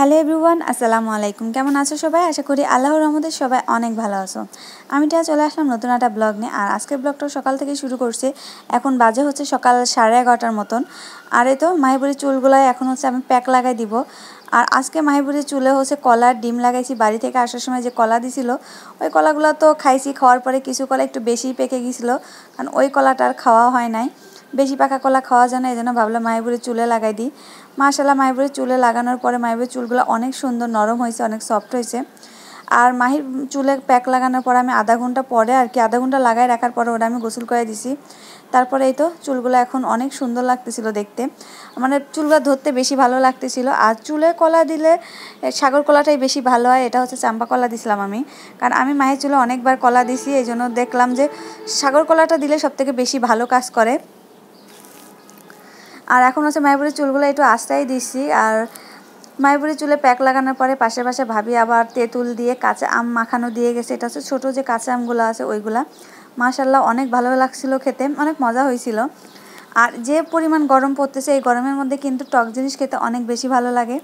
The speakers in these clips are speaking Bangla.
হ্যালো এভরিওয়ান, আসসালামু আলাইকুম। কেমন আছো সবাই? আশা করি আল্লাহর রহমতে সবাই অনেক ভালো আছো। আমি চলে আসলাম নতুন একটা ব্লগ নিয়ে। আর আজকের ব্লগটা সকাল থেকে শুরু করছি। এখন বাজে হচ্ছে সকাল 11:30 মতন। আর এই তো মাহিবুরের চুলগুলাই এখন হচ্ছে আমি প্যাক লাগাই দিব। আর আজকে মাহিবুরের চুলে হচ্ছে কলার ডিম লাগাইছি। বাড়ি থেকে আসার সময় যে কলা দিছিল, ওই কলাগুলো তো খাইছি। খাওয়ার পরে কিছু কলা একটু বেশি পেকে গেছিলো, কারণ ওই কলাটা আর খাওয়া হয় নাই। বেশি পাকা কলা খাওয়া যায় না, এই জন্য ভাবলাম মাহিবুরের চুলে লাগাই দিই। মাশাআল্লাহ, মাহিবুরের চুলে লাগানোর পরে মাহিবুরের চুলগুলো অনেক সুন্দর নরম হয়েছে, অনেক সফট হয়েছে। আর মাহির চুলে প্যাক লাগানোর পরে আমি আধা ঘন্টা পরে আধা ঘন্টা লাগাই রাখার পরে ওটা আমি গোসল করে দিছি। তারপরে এই তো চুলগুলো এখন অনেক সুন্দর লাগতেছিল দেখতে, মানে চুলগুলো ধরতে বেশি ভালো লাগতেছিল। আর চুলে কলা দিলে সাগর কলাটাই বেশি ভালো হয়। এটা হচ্ছে চাম্পা কলা দিছিলাম আমি, কারণ আমি মাহির চুলে অনেকবার কলা দিছি, এই জন্য দেখলাম যে সাগর কলাটা দিলে সবথেকে বেশি ভালো কাজ করে। আর এখন হচ্ছে মাহিবুরের চুলগুলো একটু আস্তেই দিচ্ছি। আর মাহিবুরের চুলে প্যাক লাগানোর পরে পাশে পাশে ভাবি আবার তেঁতুল দিয়ে কাঁচা আম মাখানো দিয়ে গেছে। এটা হচ্ছে ছোটো যে কাঁচা আমগুলো আছে ওইগুলা। মাশাআল্লাহ, অনেক ভালো লাগছিল খেতে, অনেক মজা হয়েছিল। আর যে পরিমাণ গরম পড়তেছে, এই গরমের মধ্যে কিন্তু টক জিনিস খেতে অনেক বেশি ভালো লাগে।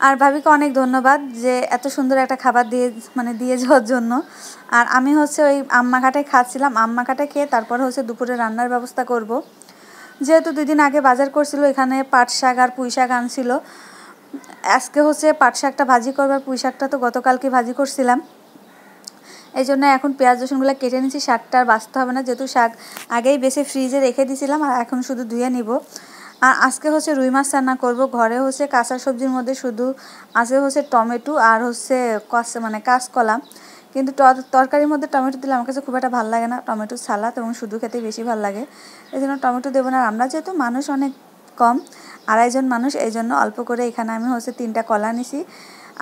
আর ভাবিকে অনেক ধন্যবাদ যে এত সুন্দর একটা খাবার দিয়ে যাওয়ার জন্য। আর আমি হচ্ছে ওই আম মাখাটাই খাচ্ছিলাম। আম মাখাটা খেয়ে তারপরে হচ্ছে দুপুরে রান্নার ব্যবস্থা করব। যেহেতু 2 দিন আগে বাজার করছিল, এখানে পাট শাক আর পুঁই শাক আনছিল। আজকে হচ্ছে পাট শাকটা ভাজি করবার, পুঁই শাকটা তো গতকালকে ভাজি করছিলাম। এই জন্য এখন পেঁয়াজ রসুনগুলো কেটে নিচ্ছি। শাকটা আর বাছতে হবে না, যেহেতু শাক আগেই বেছে ফ্রিজে রেখে দিয়েছিলাম। আর এখন শুধু ধুয়ে নিব। আর আজকে হচ্ছে রুই মাছ রান্না করব। ঘরে হচ্ছে কাঁচা সবজির মধ্যে শুধু আছে হচ্ছে টমেটো আর হচ্ছে কাঁচকলা। কিন্তু তরকারির মধ্যে টমেটো দিলে আমার কাছে খুব একটা ভালো লাগে না। টমেটো সালাদ এবং শুধু খেতে বেশি ভালো লাগে, এই জন্য টমেটো দেবো না। আর আমরা যেহেতু মানুষ অনেক কম, 2.5 জন মানুষ, এই জন্য অল্প করে এখানে আমি হচ্ছে 3টা কলা নিছি।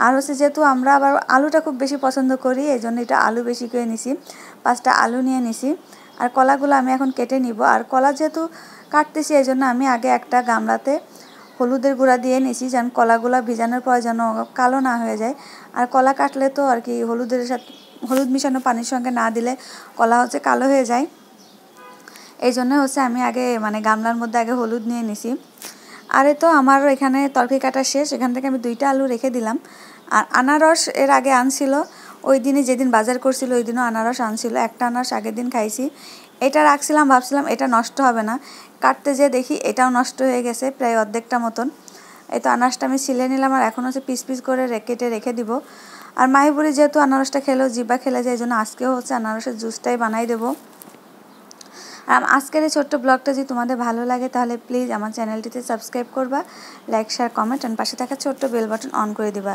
আর হচ্ছে যেহেতু আমরা আবার আলুটা খুব বেশি পছন্দ করি, এই জন্য এটা আলু বেশি করে নিছি। 5টা আলু নিয়ে নিছি। আর কলাগুলো আমি এখন কেটে নিব। আর কলা যেহেতু কাটতেছি, এই জন্য আমি আগে একটা গামলাতে হলুদের গুঁড়া দিয়ে নিছি, যেন কলাগুলো ভিজানোর পর যেন কালো না হয়ে যায়। আর কলা কাটলে তো আর কি হলুদ মিশানো পানির সঙ্গে না দিলে কলা হচ্ছে কালো হয়ে যায়। এই জন্য হচ্ছে আমি আগে গামলার মধ্যে আগে হলুদ নিয়ে নিছি। আর তো আমার এখানে তরকারি কাটা শেষ। এখান থেকে আমি 2টা আলু রেখে দিলাম। আর আনারস এর আগে আনছিল, ওই দিনই যেদিন বাজার করছিল ওই দিনও আনারস আনছিল। একটা আনারস আগের দিন খাইছি। এটা রাখছিলাম, ভাবছিলাম এটা নষ্ট হবে না। কাটতে যেয়ে দেখি এটাও নষ্ট হয়ে গেছে, প্রায় অর্ধেকটা মতন। এই তো আনারসটা আমি ছিলে নিলাম। আর এখন হচ্ছে পিস পিস করে কেটে রেখে দিব। আর মাহিবুরি যেহেতু আনারসটা খেলেও জিব্বা খেলে যায়, এই জন্য আজকেও হচ্ছে আনারসের জুসটাই বানাই দেবো। আর আজকের এই ছোট্ট ব্লগটা যদি তোমাদের ভালো লাগে, তাহলে প্লিজ আমার চ্যানেলটিতে সাবস্ক্রাইব করবা, লাইক শেয়ার কমেন্ট আর পাশে থাকা ছোট্ট বেল বাটন অন করে দিবা।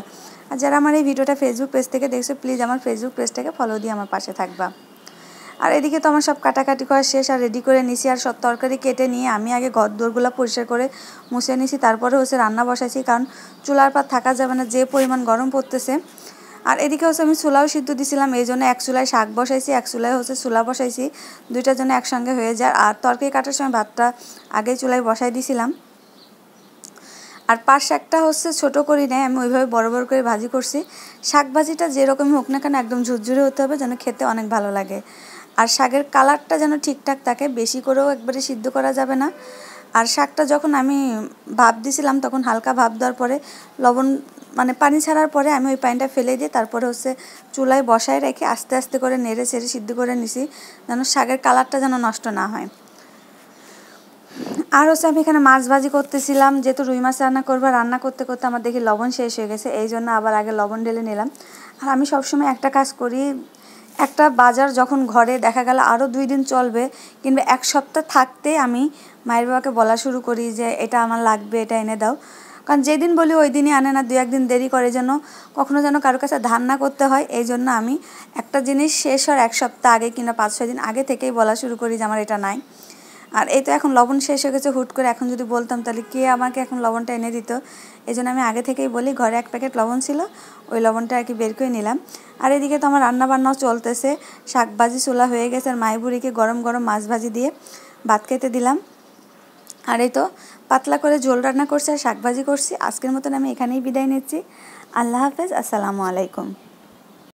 আর যারা আমার এই ভিডিওটা ফেসবুক পেজ থেকে দেখছো, প্লিজ আমার ফেসবুক পেজটাকে ফলো দিয়ে আমার পাশে থাকবা। আর এদিকে তো আমার সব কাটাকাটি করা শেষ, আর রেডি করে নিছি। আর সব তরকারি কেটে নিয়ে আমি আগে ঘর দোরগুলো পরিষ্কার করে মুছে নিছি, তারপরে হচ্ছে রান্না বসাইছি, কারণ চুলার পার থাকা যাবে না, যে পরিমাণ গরম পড়তেছে। আর এদিকে হচ্ছে আমি চুলাও সিদ্ধ দিছিলাম, এই জন্য এক চুলায় শাক বসাইছি, এক চুলায় হচ্ছে চুলা বসাইছি, 2টার জন্য একসঙ্গে হয়ে যায়। আর তরকারি কাটার সময় ভাতটা আগে চুলায় বসাই দিছিলাম। আর পাট শাকটা হচ্ছে ছোটো করি নাই, আমি ওইভাবে বড় বড় করে ভাজি করছি। শাক ভাজিটা যেরকমই হোক না কেন একদম ঝুরঝুরে হতে হবে, যেন খেতে অনেক ভালো লাগে। আর শাকের কালারটা যেন ঠিকঠাক থাকে, বেশি করেও একবারে সিদ্ধ করা যাবে না। আর শাকটা যখন আমি ভাপ দিছিলাম, তখন হালকা ভাপ দেওয়ার পরে লবণ পানি ছাড়ার পরে আমি ওই পানিটা ফেলে দিয়ে তারপরে হচ্ছে চুলায় বসায় রেখে আস্তে আস্তে করে নেড়ে ছেড়ে সিদ্ধ করে নিছি, যেন শাকের কালারটা যেন নষ্ট না হয়। আর হচ্ছে আমি এখানে মাছ ভাজি করতেছিলাম, যেহেতু রুই মাছ রান্না করবো। রান্না করতে করতে আমার দেখি লবণ শেষ হয়ে গেছে, এই জন্য আবার আগে লবণ ঢেলে নিলাম। আর আমি সবসময় একটা কাজ করি, একটা বাজার যখন ঘরে দেখা গেল আরও 2 দিন চলবে কিংবা 1 সপ্তাহ থাকতে আমি মায়ের বাবাকে বলা শুরু করি যে এটা আমার লাগবে, এটা এনে দাও। কারণ যেদিন বলি ওই দিনই আনে না, 2-1 দিন দেরি করে, যেন কখনো যেন কারোর কাছে ধার না করতে হয়। এই জন্য আমি একটা জিনিস শেষ হওয়ার 1 সপ্তাহ আগে কিংবা 5-6 দিন আগে থেকেই বলা শুরু করি যে আমার এটা নাই। আর এই তো এখন লবণ শেষ হয়ে গেছে হুট করে, এখন যদি বলতাম তাহলে কে আমাকে এখন লবণটা এনে দিত। এই জন্য আমি আগে থেকেই বলি, ঘরে 1 প্যাকেট লবণ ছিল, ওই লবণটা আর কি বের করে নিলাম। আর এদিকে তো আমার রান্নাবান্নাও চলতেছে, শাক ভাজি চুলা হয়ে গেছে। আর মাইবুড়িকে গরম গরম মাছ ভাজি দিয়ে ভাত খেতে দিলাম। আর এই তো পাতলা করে ঝোল রান্না করছি আর শাক ভাজি করছি। আজকের মতন আমি এখানেই বিদায় নিচ্ছি। আল্লাহ হাফেজ, আসসালামু আলাইকুম।